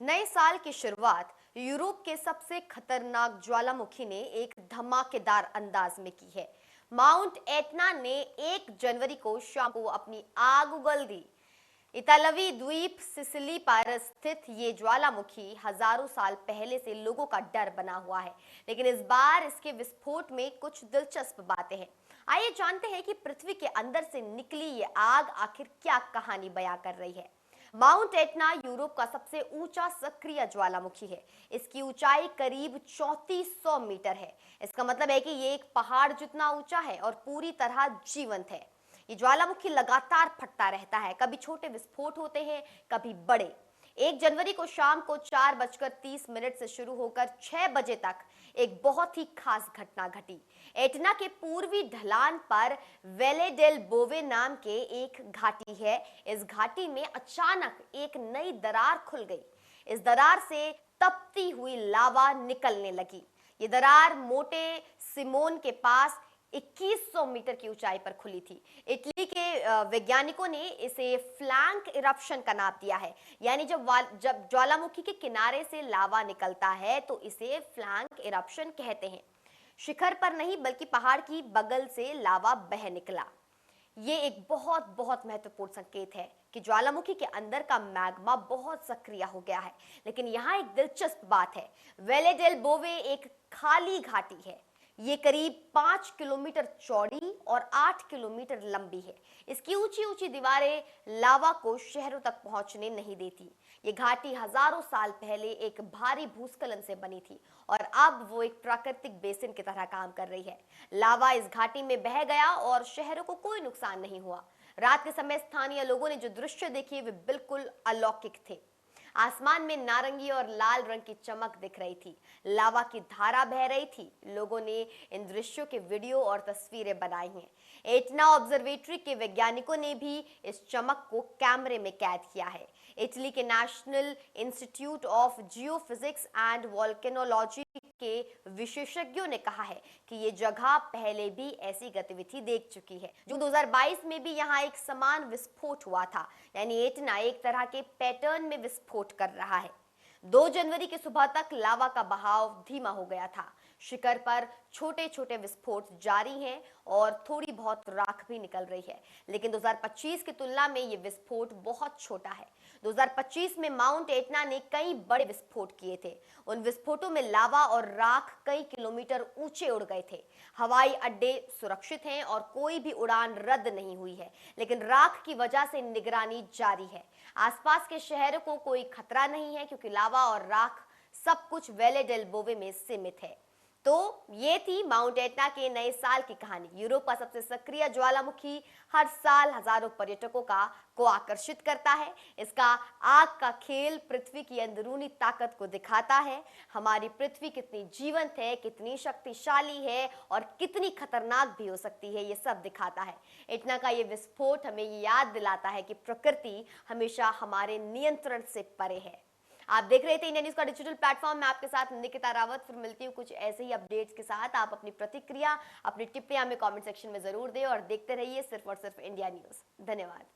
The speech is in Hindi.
नए साल की शुरुआत यूरोप के सबसे खतरनाक ज्वालामुखी ने एक धमाकेदार अंदाज में की है। माउंट एटना ने 1 जनवरी को शाम को अपनी आग उगल दी। इतालवी द्वीप सिसिली पर स्थित ये ज्वालामुखी हजारों साल पहले से लोगों का डर बना हुआ है, लेकिन इस बार इसके विस्फोट में कुछ दिलचस्प बातें हैं। आइए जानते हैं कि पृथ्वी के अंदर से निकली ये आग आखिर क्या कहानी बयां कर रही है। माउंट एटना यूरोप का सबसे ऊंचा सक्रिय ज्वालामुखी है। इसकी ऊंचाई करीब 3400 मीटर है। इसका मतलब है कि ये एक पहाड़ जितना ऊंचा है और पूरी तरह जीवंत है। ये ज्वालामुखी लगातार फटता रहता है, कभी छोटे विस्फोट होते हैं, कभी बड़े। 1 जनवरी को शाम को 4:30 से शुरू होकर 6 बजे तक एक बहुत ही खास घटना घटी। एटना के पूर्वी ढलान पर वेले डेल बोवे नाम के एक घाटी है। इस घाटी में अचानक एक नई दरार खुल गई। इस दरार से तपती हुई लावा निकलने लगी। ये दरार मोटे सिमोन के पास 2100 मीटर की ऊंचाई पर खुली थी। इटली के वैज्ञानिकों ने इसे फ्लैंक इरप्शन का नाम दिया है। यानी जब ज्वालामुखी के किनारे से लावा निकलता है तो इसे फ्लैंक इरप्शन कहते हैं। शिखर पर नहीं बल्कि पहाड़ की बगल से लावा बह निकला। ये एक बहुत बहुत महत्वपूर्ण संकेत है कि ज्वालामुखी के अंदर का मैग्मा बहुत सक्रिय हो गया है। लेकिन यहाँ एक दिलचस्प बात है। वेले डेल बोवे एक खाली घाटी है। ये करीब 5 किलोमीटर चौड़ी और 8 किलोमीटर लंबी है। इसकी ऊंची ऊंची दीवारें लावा को शहरों तक पहुंचने नहीं देती। ये घाटी हजारों साल पहले एक भारी भूस्खलन से बनी थी और अब वो एक प्राकृतिक बेसिन की तरह काम कर रही है। लावा इस घाटी में बह गया और शहरों को कोई नुकसान नहीं हुआ। रात के समय स्थानीय लोगों ने जो दृश्य देखे वे बिल्कुल अलौकिक थे। आसमान में नारंगी और लाल रंग की चमक दिख रही थी। लावा की धारा बह रही थी। लोगों ने इन दृश्यों के वीडियो और तस्वीरें बनाई हैं। एटना ऑब्जर्वेटरी के वैज्ञानिकों ने भी इस चमक को कैमरे में कैद किया है। इटली के national institute of geophysics and volcanology के विशेषज्ञों ने कहा है कि ये जगह पहले भी ऐसी गतिविधि देख चुकी है। जून 2022 में भी यहाँ एक समान विस्फोट हुआ था। यानी एटना एक तरह के पैटर्न में विस्फोट कर रहा है। 2 जनवरी की सुबह तक लावा का बहाव धीमा हो गया था। शिखर पर छोटे छोटे विस्फोट जारी हैं और थोड़ी बहुत राख भी निकल रही है। लेकिन 2025 की तुलना में ये विस्फोट बहुत छोटा है। 2025 में माउंट एटना ने कई बड़े विस्फोट किए थे। उन विस्फोटों में लावा और राख कई किलोमीटर ऊंचे उड़ गए थे। हवाई अड्डे सुरक्षित हैं और कोई भी उड़ान रद्द नहीं हुई है, लेकिन राख की वजह से निगरानी जारी है। आसपास के शहरों को कोई खतरा नहीं है क्योंकि लावा और राख सब कुछ वेले डेल बोवे में सीमित है। तो ये थी माउंट एटना के नए साल की कहानी। यूरोप का सबसे सक्रिय ज्वालामुखी हर साल हजारों पर्यटकों को आकर्षित करता है। इसका आग का खेल पृथ्वी की अंदरूनी ताकत को दिखाता है। हमारी पृथ्वी कितनी जीवंत है, कितनी शक्तिशाली है और कितनी खतरनाक भी हो सकती है, ये सब दिखाता है। एटना का ये विस्फोट हमें ये याद दिलाता है कि प्रकृति हमेशा हमारे नियंत्रण से परे है। आप देख रहे थे इंडिया न्यूज का डिजिटल प्लेटफॉर्म। मैं आपके साथ निकिता रावत। फिर मिलती हूँ कुछ ऐसे ही अपडेट्स के साथ। आप अपनी प्रतिक्रिया, अपनी टिप्पणियां हमें कमेंट सेक्शन में जरूर दें और देखते रहिए सिर्फ और सिर्फ इंडिया न्यूज। धन्यवाद।